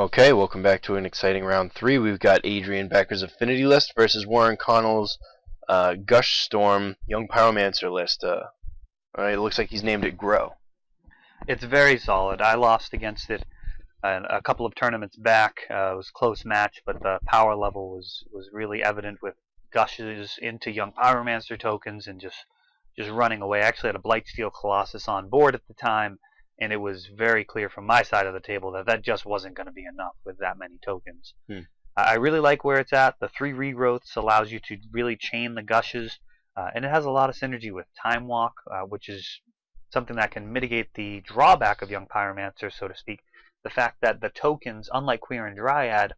Okay, welcome back to an exciting round 3. We've got Adrian Becker's Affinity list versus Warren Connell's Gush Storm Young Pyromancer list. It looks like he's named it Grow. It's very solid. I lost against it a couple of tournaments back. It was a close match, but the power level was really evident with Gushes into Young Pyromancer tokens and just running away. I actually had a Blightsteel Colossus on board at the time, and it was very clear from my side of the table that just wasn't going to be enough with that many tokens. I really like where it's at. The 3 regrowths allows you to really chain the Gushes, and it has a lot of synergy with Time Walk, which is something that can mitigate the drawback of Young Pyromancer, so to speak. The fact that the tokens, unlike Queer and Dryad,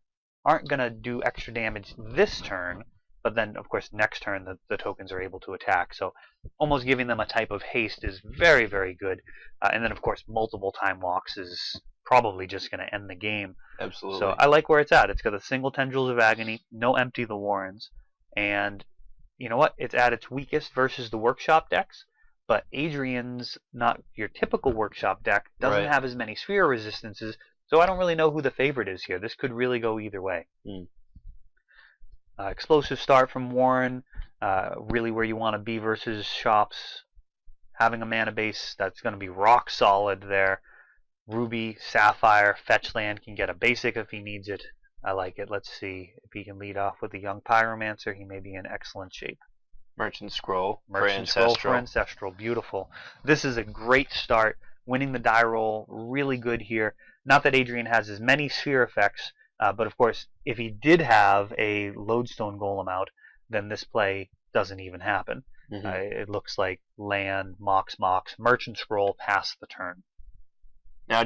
aren't going to do extra damage this turn, but then, of course, next turn the tokens are able to attack. So almost giving them a type of haste is very, very good. And then, of course, multiple Time Walks is probably just going to end the game. Absolutely. So I like where it's at. It's got a single Tendrils of Agony, no Empty the Warrens, and you know what? It's at its weakest versus the Workshop decks. But Adrian's not your typical Workshop deck, doesn't have as many Sphere resistances, so I don't really know who the favorite is here. This could really go either way. Explosive start from Warren, really where you want to be versus Shops. Having a mana base that's going to be rock solid there. Ruby, Sapphire, fetch land, can get a basic if he needs it. I like it. Let's see if he can lead off with the Young Pyromancer. He may be in excellent shape. Merchant Scroll for Ancestral. Beautiful. This is a great start. Winning the die roll, really good here. Not that Adrian has as many Sphere effects, but of course, if he did have a Lodestone Golem out, then this play doesn't even happen. It looks like land, Mox, Merchant Scroll, pass the turn. Now,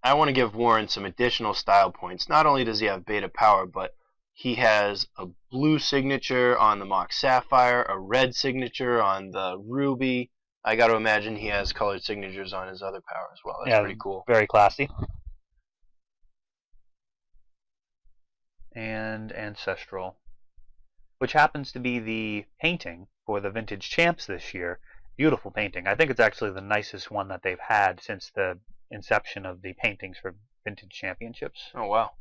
I want to give Warren some additional style points. Not only does he have beta power, but he has a blue signature on the Mox Sapphire, a red signature on the Ruby. I got to imagine he has colored signatures on his other power as well. That's pretty cool. Very classy. And Ancestral, which happens to be the painting for the Vintage Champs this year. Beautiful painting. I think it's actually the nicest one that they've had since the inception of the paintings for Vintage Championships. Oh, wow.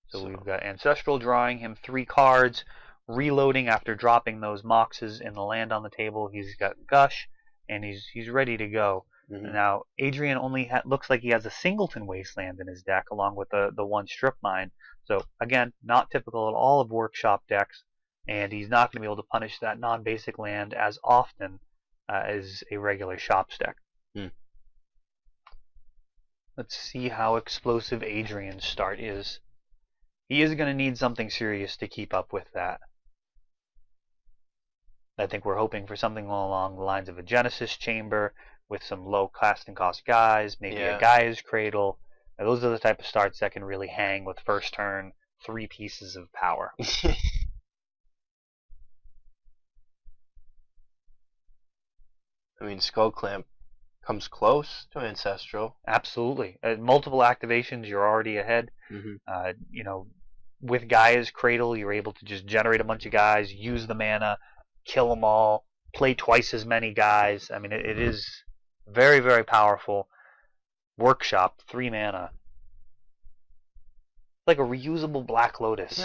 So we've got Ancestral drawing him 3 cards, reloading after dropping those Moxes in the land on the table. He's got Gush, and he's ready to go. Now, Adrian only looks like he has a Singleton Wasteland in his deck, along with the 1 Strip Mine. So, again, not typical at all of Workshop decks, and he's not going to be able to punish that non-basic land as often as a regular Shops deck. Let's see how explosive Adrian's start is. He is going to need something serious to keep up with that. I think we're hoping for something along the lines of a Genesis Chamber with some low casting cost guys, maybe a Gaia's Cradle. Now, those are the type of starts that can really hang with first turn 3 pieces of power. I mean, Skull Clamp comes close to Ancestral. Absolutely. Multiple activations, you're already ahead. With Gaia's Cradle, you're able to just generate a bunch of guys, use the mana, kill them all, play twice as many guys. I mean, it is very, very powerful. Workshop, 3 mana. Like a reusable Black Lotus.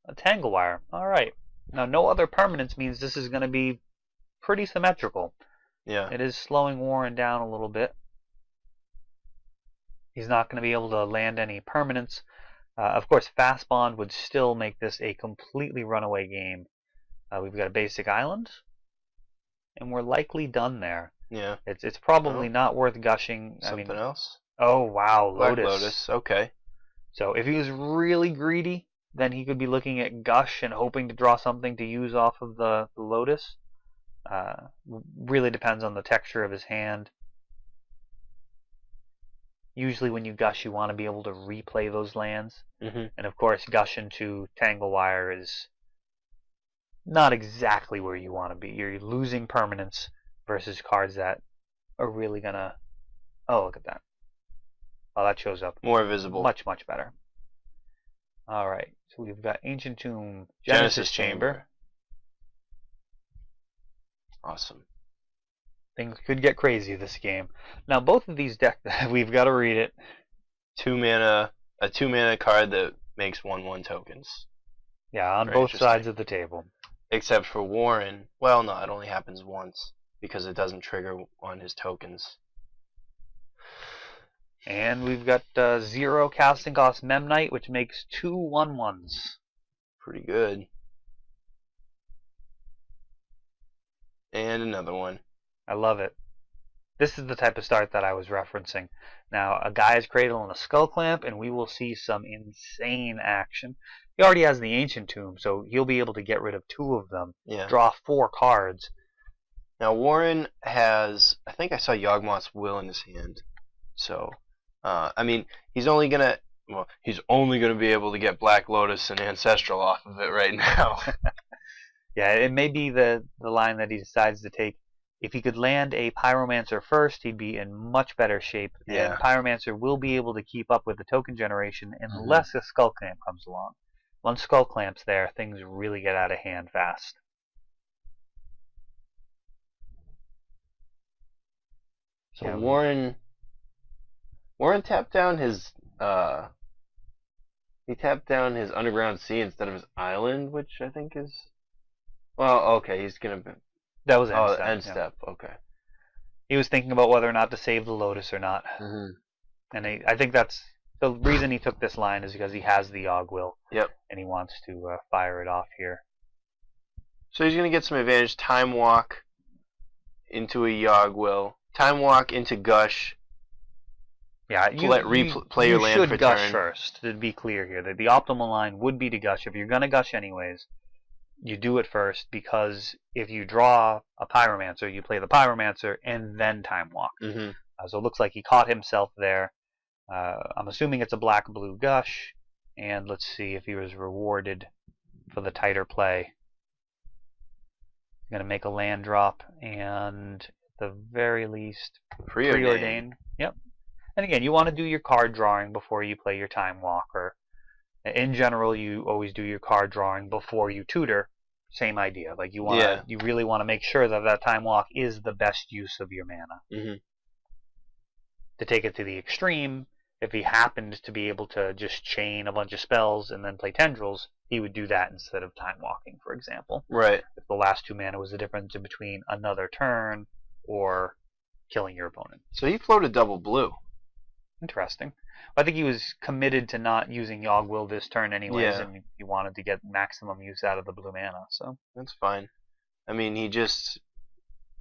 A Tanglewire. Alright. Now, no other permanence means this is going to be pretty symmetrical. It is slowing Warren down a little bit. He's not going to be able to land any permanents. Of course, Fast Bond would still make this a completely runaway game. We've got a basic island, and we're likely done there. It's probably not worth gushing. Something else? Oh, wow, Black Lotus. Lotus, okay. So if he was really greedy, then he could be looking at Gush and hoping to draw something to use off of the Lotus. Really depends on the texture of his hand. Usually when you Gush, you want to be able to replay those lands. And of course, Gush into Tanglewire is not exactly where you want to be. You're losing permanence versus cards that are really going to... Oh, look at that. Oh, that shows up. More visible. Much, much better. Alright, so we've got Ancient Tomb, Genesis Chamber. Awesome. I Things could get crazy this game. Now, both of these decks, we've got to read it. A 2-mana card that makes 1/1 tokens. Yeah, on Very both interesting. sides of the table. Except for Warren. Well, no, it only happens once because it doesn't trigger on his tokens. And we've got 0 casting cost Memnite, which makes 2 1/1s. Pretty good. And another one. I love it. This is the type of start that I was referencing. Now, a Gaia's Cradle and a Skull Clamp, and we will see some insane action. He already has the Ancient Tomb, so he'll be able to get rid of 2 of them. Yeah. Draw 4 cards. Now Warren has, I think I saw Yawgmoth's Will in his hand. So, I mean, he's only gonna be able to get Black Lotus and Ancestral off of it right now. Yeah, it may be the line that he decides to take. If he could land a Pyromancer first, he'd be in much better shape. Yeah. And Pyromancer will be able to keep up with the token generation unless a Skull Clamp comes along. Once Skull Clamp's there, things really get out of hand fast. So yeah, Warren tapped down his he tapped down his Underground Sea instead of his island, which I think is, well, okay, he's gonna be, that was EndStep. EndStep, yeah. Okay. He was thinking about whether or not to save the Lotus or not. And I think that's the reason he took this line, is because he has the Yawg Will. Yep. And he wants to fire it off here. So he's going to get some advantage. Time Walk into a Yawg Will. Time Walk into Gush. Yeah, replay your land for should Gush turn. first, to be clear here. The optimal line would be to Gush. If you're going to Gush anyways, you do it first, because if you draw a Pyromancer, you play the Pyromancer and then Time Walk. So it looks like he caught himself there. I'm assuming it's a black-blue Gush, and let's see if he was rewarded for the tighter play. He's going to make a land drop, and at the very least, preordain. Yep. And again, you want to do your card drawing before you play your Time Walk, or in general, you always do your card drawing before you tutor. Same idea. Like you really want to make sure that that Time Walk is the best use of your mana. To take it to the extreme, if he happened to be able to just chain a bunch of spells and then play Tendrils, he would do that instead of Time Walking, for example. Right. If the last 2 mana was the difference between another turn or killing your opponent. So he floated double blue. Interesting. I think he was committed to not using Yawg Will this turn anyways, and he wanted to get maximum use out of the blue mana. So that's fine. I mean, he just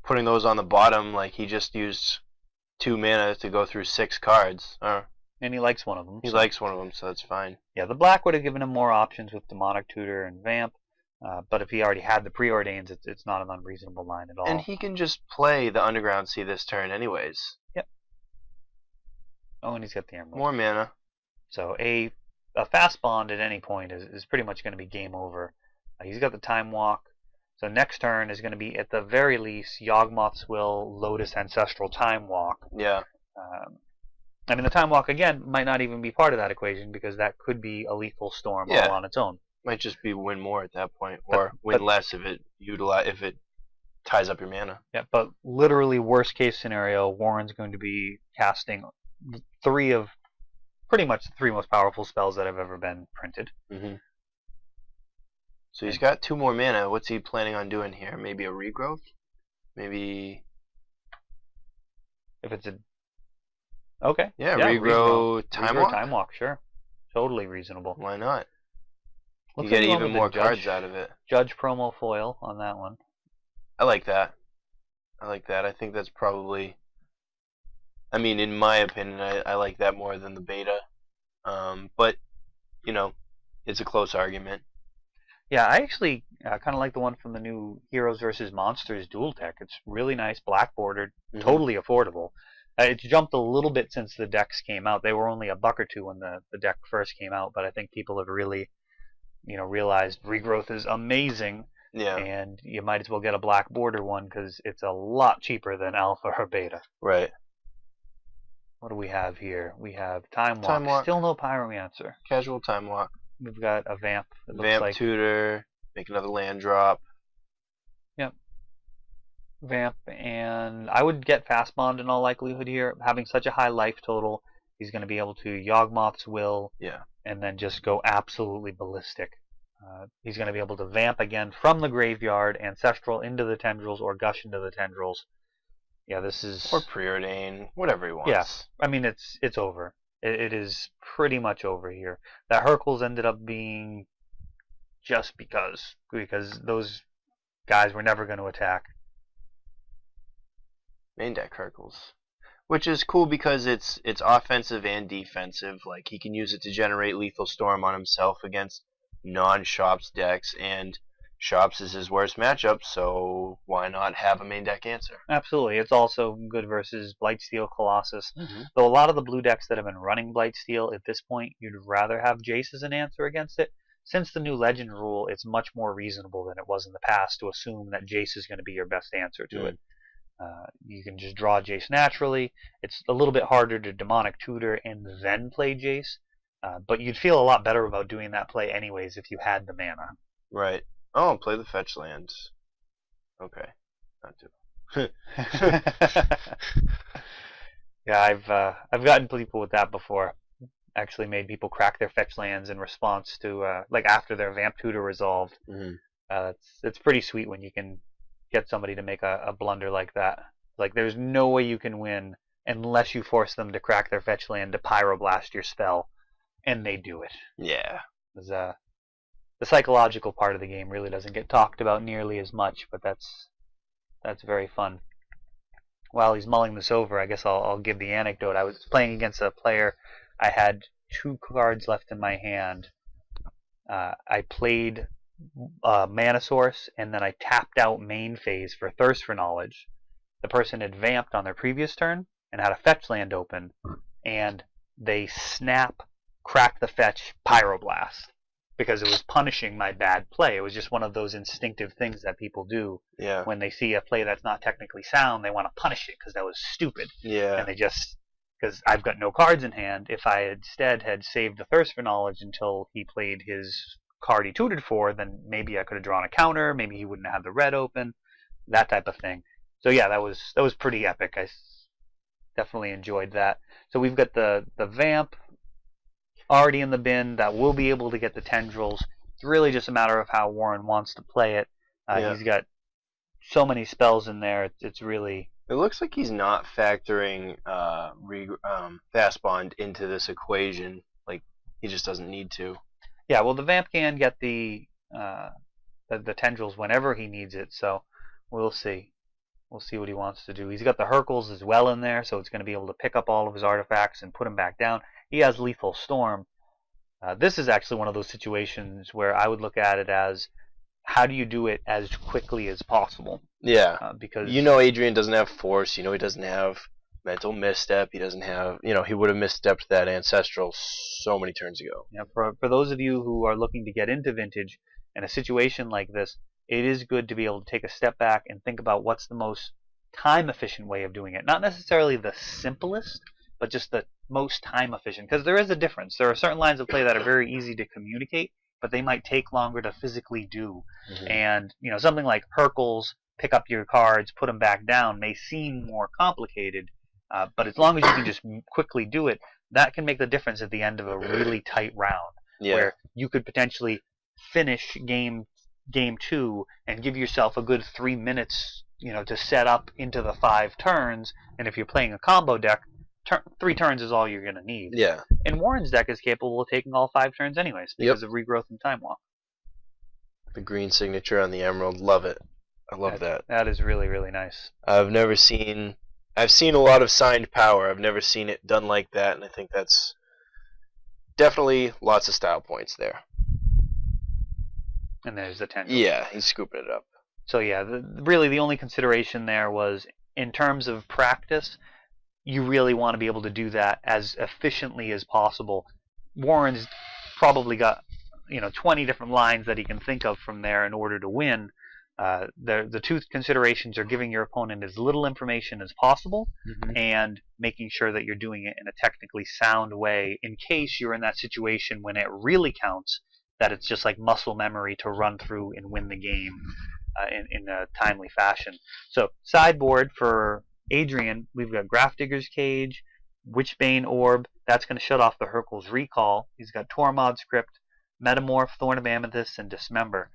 putting those on the bottom, like he just used 2 mana to go through 6 cards. And he likes one of them. He likes one of them, so that's fine. Yeah, the black would have given him more options with Demonic Tutor and Vamp, but if he already had the preordains, it's not an unreasonable line at all. And he can just play the Underground Sea this turn anyways. Yep. Oh, and he's got the Emerald. More mana. So a fast bond at any point is pretty much going to be game over. He's got the Time Walk. So next turn is going to be, at the very least, Yawgmoth's Will, Lotus, Ancestral, Time Walk. Yeah. I mean, the Time Walk, again, might not even be part of that equation, because that could be a lethal storm all on its own. Might just be win more at that point, or win less if it ties up your mana. Yeah, but literally worst case scenario, Warren's going to be casting 3 of pretty much the 3 most powerful spells that have ever been printed. So he's got 2 more mana. What's he planning on doing here? Maybe a regrowth? Maybe if it's a okay. Yeah, regrow Time Walk. Time Walk, sure, totally reasonable. Why not? You get even more cards out of it. Judge promo foil on that one. I like that. I think that's probably, I mean, in my opinion, I like that more than the beta. But, you know, it's a close argument. Yeah, I actually kind of like the one from the new Heroes vs. Monsters dual tech. It's really nice, black bordered, totally affordable. It's jumped a little bit since the decks came out. They were only $1 or $2 when the deck first came out, but I think people have really, realized regrowth is amazing. Yeah. And you might as well get a black border one, because it's a lot cheaper than alpha or beta. Right. What do we have here? We have Time Walk. Still no Pyromancer. Casual Time Walk. We've got a Vamp. Vamp Tutor. Make another land drop. Yep. Vamp, and I would get Fast Bond in all likelihood here. Having such a high life total, he's going to be able to Yawgmoth's Will, Yeah. and then just go absolutely ballistic. He's going to be able to Vamp again from the graveyard, Ancestral into the Tendrils, or Gush into the Tendrils. Yeah, this is... Or Preordain, whatever he Yeah, wants. I mean, it's over. It is pretty much over here. That Hercules ended up being just because those guys were never going to attack. Main deck Hercules. Which is cool because it's offensive and defensive. Like, he can use it to generate Lethal Storm on himself against non-Shops decks, and Shops is his worst matchup, so why not have a main deck answer? Absolutely. It's also good versus Blightsteel, Colossus. Mm-hmm. Though a lot of the blue decks that have been running Blightsteel at this point, you'd rather have Jace as an answer against it. Since the new Legend rule, it's much more reasonable than it was in the past to assume that Jace is going to be your best answer to it. You can just draw Jace naturally. It's a little bit harder to Demonic Tutor and then play Jace, but you'd feel a lot better about doing that play anyways if you had the mana. Right. Oh, play the fetch lands. Okay. Not too. Yeah, I've gotten people with that before. Actually made people crack their fetch lands in response to like after their Vamp Tutor resolved. Mm-hmm. It's pretty sweet when you can get somebody to make a blunder like that. Like, there's no way you can win unless you force them to crack their fetch land to Pyroblast your spell, and they do it. Yeah. The psychological part of the game really doesn't get talked about nearly as much, but that's very fun. While he's mulling this over, I guess I'll give the anecdote. I was playing against a player. I had 2 cards left in my hand. I played Mana Source, and then I tapped out main phase for Thirst for Knowledge. The person had vamped on their previous turn and had a fetch land open, and they crack the fetch Pyroblast because it was punishing my bad play. It was just one of those instinctive things that people do. Yeah. When they see a play that's not technically sound, they want to punish it because that was stupid. Yeah. And they just, because I've got no cards in hand, if I instead had saved the Thirst for Knowledge until he played his card he tutored for, then maybe I could have drawn a counter, maybe he wouldn't have had the red open, that type of thing. So yeah, that was pretty epic. I definitely enjoyed that. So we've got the Vamp already in the bin that will be able to get the Tendrils. It's really just a matter of how Warren wants to play it. Yeah. He's got so many spells in there. It's really... It looks like he's not factoring Fast Bond into this equation. Like, he just doesn't need to. Yeah, well, the Vamp can get the Tendrils whenever he needs it, so we'll see. We'll see what he wants to do. He's got the Hercules as well in there, so it's going to be able to pick up all of his artifacts and put them back down. He has Lethal Storm. This is actually one of those situations where I would look at it as, how do you do it as quickly as possible? Yeah. Because Adrian doesn't have Force. He doesn't have Mental Misstep. He doesn't have, he would have misstepped that Ancestral so many turns ago. Yeah, for those of you who are looking to get into Vintage, in a situation like this, it is good to be able to take a step back and think about what's the most time-efficient way of doing it. Not necessarily the simplest, but just the most time-efficient. Because there is a difference. There are certain lines of play that are very easy to communicate, but they might take longer to physically do. Mm-hmm. And something like Hercules, pick up your cards, put them back down, may seem more complicated, but as long as you can just quickly do it, that can make the difference at the end of a really tight round. Yeah. Where you could potentially finish game 2 and give yourself a good 3 minutes, to set up into the 5 turns. And if you're playing a combo deck, 3 turns is all you're going to need. Yeah. And Warren's deck is capable of taking all 5 turns anyways because of Regrowth and Time Walk. The green signature on the Emerald, love it. I love that. That is really, really nice. I've seen a lot of signed power. I've never seen it done like that, and I think that's definitely lots of style points there. And there's the Tendrils. Yeah, he's scooping it up. So yeah, really the only consideration there was, in terms of practice, you really want to be able to do that as efficiently as possible. Warren's probably got 20 different lines that he can think of from there in order to win. The 2 considerations are giving your opponent as little information as possible, mm-hmm. and making sure that you're doing it in a technically sound way in case you're in that situation when it really counts, that it's just like muscle memory to run through and win the game. in a timely fashion. So sideboard for Adrian, we've got Grafdigger's Cage, Witchbane Orb. That's going to shut off the Hurkyl's Recall. He's got Tormod's Crypt, Metamorph, Thorn of Amethyst, and Dismember.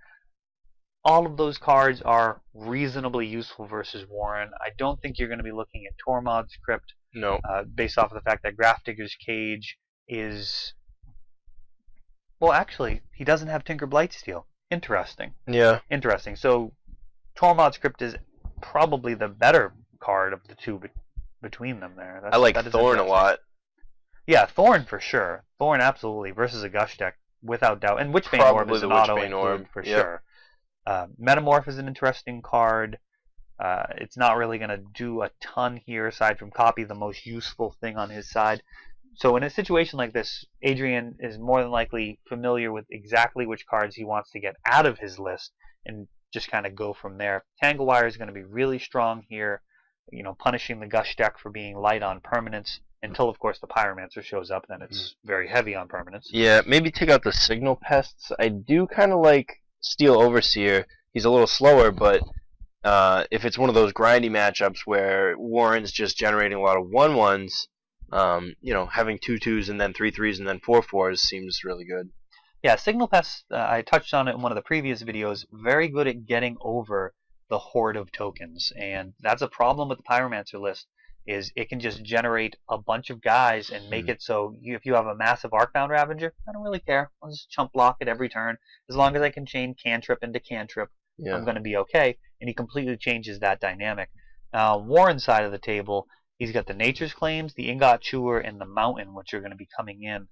All of those cards are reasonably useful versus Warren. I don't think you're going to be looking at Tormod's Crypt. No. Based off of the fact that Grafdigger's Cage is... Well, actually, he doesn't have Tinker Blightsteel. Interesting. Yeah. Interesting. So, Tormod's Crypt is probably the better card of the two between them there. I like Thorn a lot. Yeah, Thorn for sure. Thorn absolutely versus a Gush deck without doubt. And Witchbane Orb is an auto-include for sure. Metamorph is an interesting card. It's not really going to do a ton here aside from copy the most useful thing on his side. So in a situation like this, Adrian is more than likely familiar with exactly which cards he wants to get out of his list and just kind of go from there. Tanglewire is going to be really strong here, punishing the Gush deck for being light on permanents until, of course, the Pyromancer shows up. Then it's very heavy on permanents. Yeah, maybe take out the Signal Pests. I do kind of like Steel Overseer. He's a little slower, but if it's one of those grindy matchups where Warren's just generating a lot of 1/1s, having 2/2s and then 3/3s and then 4/4s seems really good. Yeah, Signal Pest, I touched on it in one of the previous videos, very good at getting over the horde of tokens. And that's a problem with the Pyromancer list, is it can just generate a bunch of guys and make it so if you have a massive Arcbound Ravager, I don't really care. I'll just chump block it every turn. As long as I can chain cantrip into cantrip, I'm going to be okay. And he completely changes that dynamic. Warren's side of the table, he's got the Nature's Claims, the Ingot Chewer, and the Mountain, which are going to be coming in.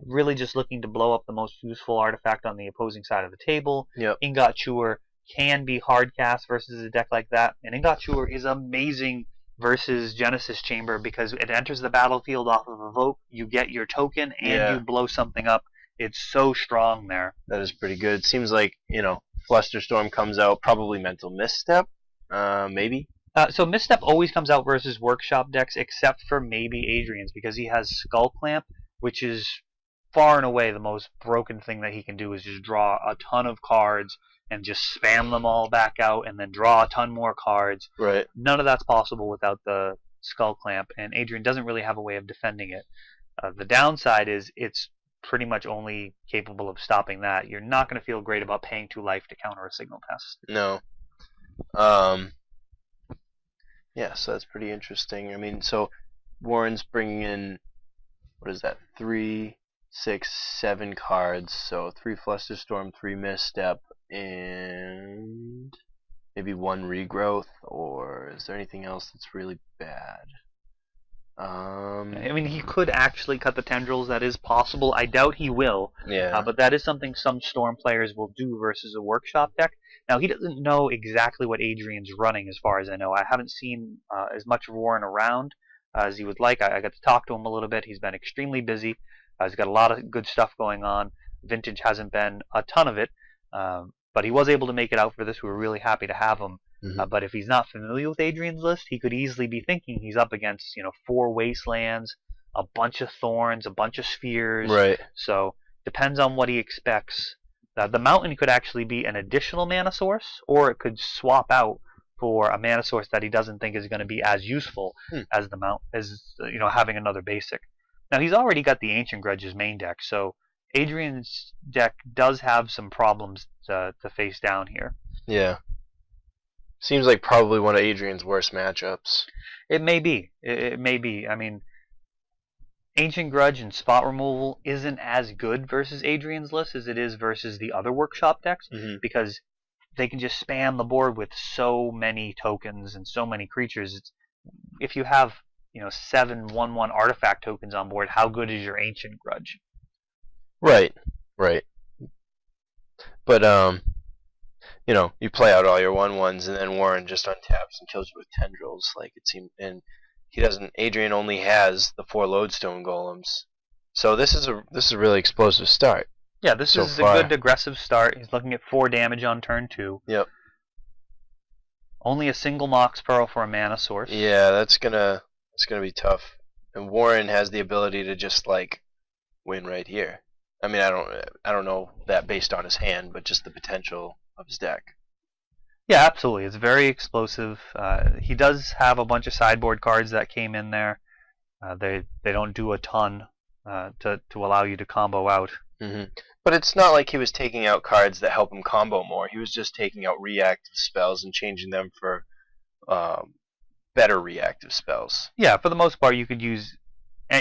Really just looking to blow up the most useful artifact on the opposing side of the table. Ingot Chewer can be hard cast versus a deck like that. And Ingot Chewer is amazing versus Genesis Chamber because it enters the battlefield off of Evoke, you get your token, and you blow something up. It's so strong there. That is pretty good. Seems like, Flusterstorm comes out, probably Mental Misstep, maybe. So Misstep always comes out versus Workshop decks, except for maybe Adrian's, because he has Skull Clamp, which is far and away the most broken thing that he can do, is just draw a ton of cards and just spam them all back out and then draw a ton more cards. Right. None of that's possible without the Skull Clamp, and Adrian doesn't really have a way of defending it. The downside is it's pretty much only capable of stopping that. You're not going to feel great about paying 2 life to counter a Signal Pest. No. Yeah, so that's pretty interesting. I mean, so Warren's bringing in, what is that, 3, 6, 7 cards. So 3 Flusterstorm, 3 Misstep, and maybe 1 Regrowth, or is there anything else that's really bad? I mean, he could actually cut the Tendrils. That is possible. I doubt he will. Yeah. But that is something some Storm players will do versus a Workshop deck. Now, he doesn't know exactly what Adrian's running, as far as I know. I haven't seen as much of Warren around as he would like. I got to talk to him a little bit. He's been extremely busy. He's got a lot of good stuff going on. Vintage hasn't been a ton of it. But he was able to make it out for this. We were really happy to have him. But if he's not familiar with Adrian's list, he could easily be thinking he's up against 4 Wastelands, a bunch of Thorns, a bunch of Spheres. Right. So depends on what he expects. The Mountain could actually be an additional mana source, or it could swap out for a mana source that he doesn't think is going to be as useful as the Mountain, as having another basic. Now he's already got the Ancient Grudge's main deck, so Adrian's deck does have some problems to face down here. Yeah. Seems like probably one of Adrian's worst matchups. It may be. It may be. I mean, Ancient Grudge and Spot Removal isn't as good versus Adrian's list as it is versus the other Workshop decks, because they can just spam the board with so many tokens and so many creatures. If you have 7 1/1 artifact tokens on board, how good is your Ancient Grudge? Right. But you play out all your 1/1s and then Warren just untaps and kills you with Tendrils, like it seemed. And he doesn't. Adrian only has the 4 Lodestone Golems, so this is a really explosive start. Yeah, this is a good aggressive start. He's looking at 4 damage on turn 2. Yep. Only a single Mox Pearl for a mana source. Yeah, that's gonna be tough. And Warren has the ability to just win right here. I mean, I don't know that based on his hand, but just the potential of his deck. Yeah, absolutely. It's very explosive. He does have a bunch of sideboard cards that came in there. They don't do a ton to allow you to combo out. Hmm. But it's not like he was taking out cards that help him combo more. He was just taking out reactive spells and changing them for um, better reactive spells. Yeah, for the most part, you could use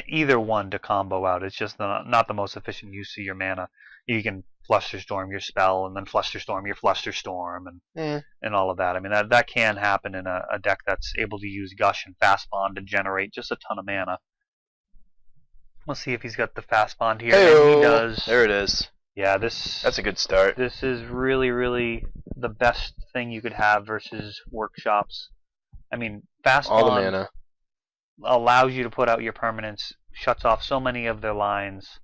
either one to combo out. It's just not the most efficient use of your mana. You can Flusterstorm your spell and then Flusterstorm your Flusterstorm and all of that. I mean, that can happen in a deck that's able to use Gush and Fast Bond to generate just a ton of mana. Let's see if he's got the Fast Bond here. Hey-o. And he does. There it is. Yeah, that's a good start. This is really, really the best thing you could have versus workshops. I mean, Fast All Bond the mana allows you to put out your permanents, shuts off so many of their lines.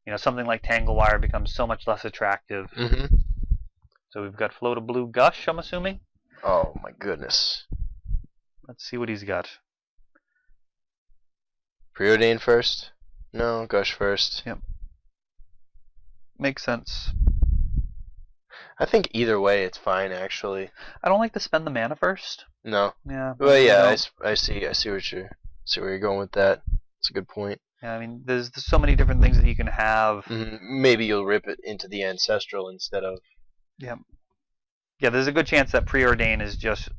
You know, something like Tanglewire becomes so much less attractive. Mm-hmm. So we've got Float a Blue Gush, I'm assuming. Oh my goodness. Let's see what he's got. Preordain first? No, Gush first. Yep. Makes sense. I think either way it's fine, actually. I don't like to spend the mana first. No. Yeah. Well, yeah, I see where you're going with that. It's a good point. Yeah, I mean, there's so many different things that you can have. Mm-hmm. Maybe you'll rip it into the Ancestral instead of. Yeah. Yeah, there's a good chance that Preordain is just.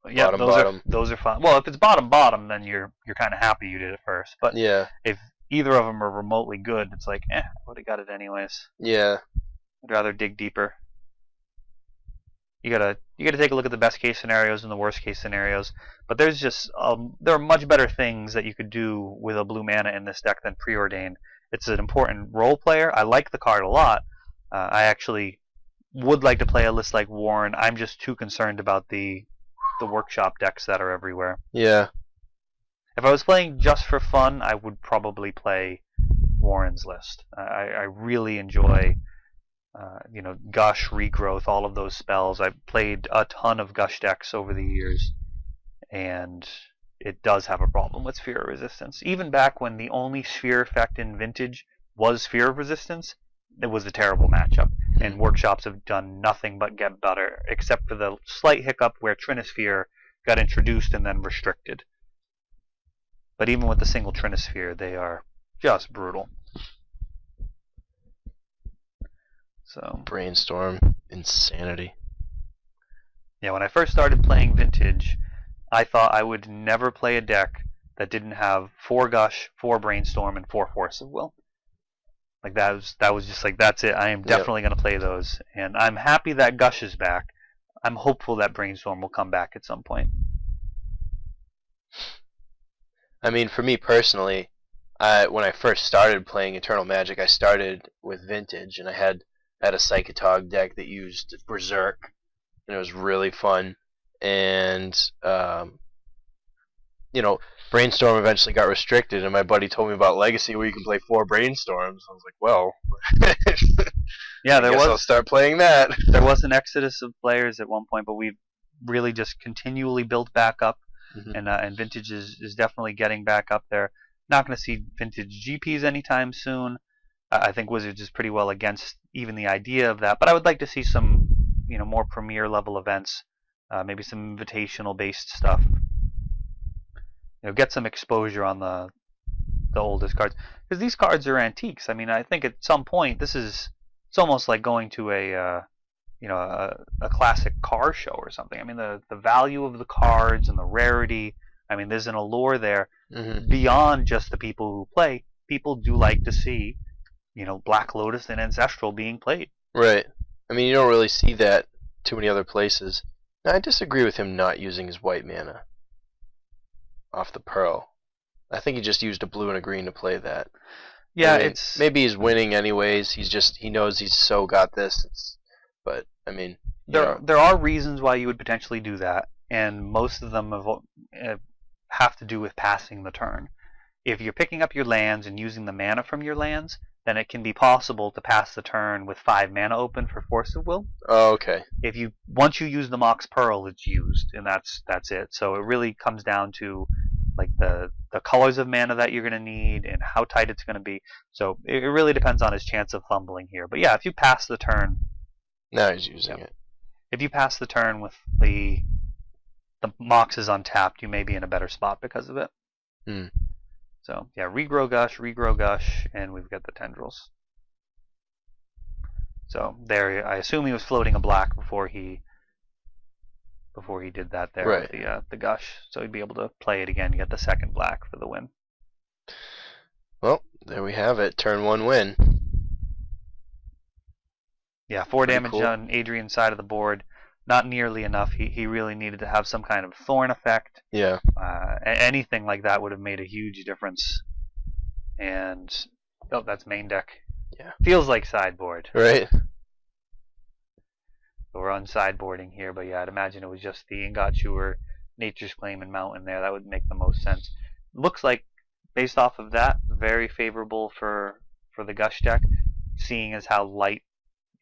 Yeah, bottom. Those are fine. Well, if it's bottom, then you're kind of happy you did it first. But yeah, if either of them are remotely good, it's like, I would have got it anyways. Yeah. I'd rather dig deeper. You gotta take a look at the best case scenarios and the worst case scenarios. But there's just there are much better things that you could do with a blue mana in this deck than Preordain. It's an important role player. I like the card a lot. I actually would like to play a list like Warren. I'm just too concerned about the workshop decks that are everywhere. Yeah. If I was playing just for fun, I would probably play Warren's list. I really enjoy. Gush, Regrowth, all of those spells. I've played a ton of Gush decks over the years, and it does have a problem with Sphere of Resistance. Even back when the only Sphere effect in Vintage was Sphere of Resistance, it was a terrible matchup, and workshops have done nothing but get better, except for the slight hiccup where Trinisphere got introduced and then restricted. But even with the single Trinisphere, they are just brutal. So Brainstorm, insanity. Yeah, when I first started playing Vintage, I thought I would never play a deck that didn't have 4 Gush, 4 Brainstorm, and 4 Force of Will. Like that was just like, that's it. I am definitely going to play those, and I'm happy that Gush is back. I'm hopeful that Brainstorm will come back at some point. I mean, for me personally, when I first started playing Eternal Magic, I started with Vintage, and I had a Psychotog deck that used Berserk, and it was really fun. And Brainstorm eventually got restricted, and my buddy told me about Legacy where you can play 4 Brainstorms. I was like, well, yeah, I'll start playing that. There was an exodus of players at one point, but we've really just continually built back up, and Vintage is definitely getting back up there. Not going to see Vintage GPs anytime soon. I think Wizards is pretty well against even the idea of that, but I would like to see some, more premier level events, maybe some invitational based stuff. Get some exposure on the oldest cards, because these cards are antiques. I mean, I think at some point it's almost like going to a classic car show or something. I mean, the value of the cards and the rarity. I mean, there's an allure there beyond just the people who play. People do like to see, Black Lotus and Ancestral being played. Right. I mean, you don't really see that too many other places. Now, I disagree with him not using his white mana off the Pearl. I think he just used a blue and a green to play that. Yeah, I mean, maybe he's winning anyways. He knows he's so got this. But I mean, there are reasons why you would potentially do that, and most of them have to do with passing the turn. If you're picking up your lands and using the mana from your lands, then it can be possible to pass the turn with 5 mana open for Force of Will. Oh, okay. Once you use the Mox Pearl, it's used, and that's it. So it really comes down to like the colors of mana that you're going to need and how tight it's going to be. So it really depends on his chance of fumbling here. But yeah, if you pass the turn, now he's using it. if you pass the turn with the Moxes untapped, you may be in a better spot because of it. Hmm. So yeah, regrow gush, and we've got the tendrils. So there, I assume he was floating a black before he did that there Right. with the gush. So he'd be able to play it again, get the second black for the win. Well, there we have it. Turn 1 win. Yeah, 4 Pretty damage cool. on Adrian's side of the board. Not nearly enough. He really needed to have some kind of thorn effect. Yeah. Anything like that would have made a huge difference. And oh, that's main deck. Yeah. Feels like sideboard. Right. We're on sideboarding here, but yeah, I'd imagine it was just the Ingot Chewer, Nature's Claim, and Mountain there. That would make the most sense. Looks like, based off of that, very favorable for the Gush deck, seeing as how light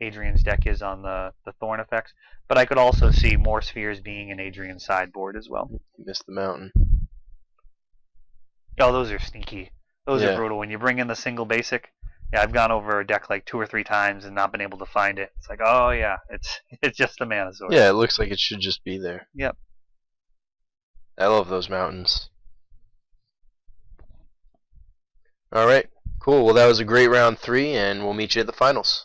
Adrian's deck is on the Thorn effects. But I could also see more spheres being in Adrian's sideboard as well. You missed the mountain. Oh, those are sneaky. Those Yeah. are brutal. When you bring in the single basic, yeah, I've gone over a deck like 2 or 3 times and not been able to find it. It's like, oh yeah, it's just the mana source. Yeah, it looks like it should just be there. Yep. I love those mountains. Alright, cool. Well, that was a great round 3, and we'll meet you at the finals.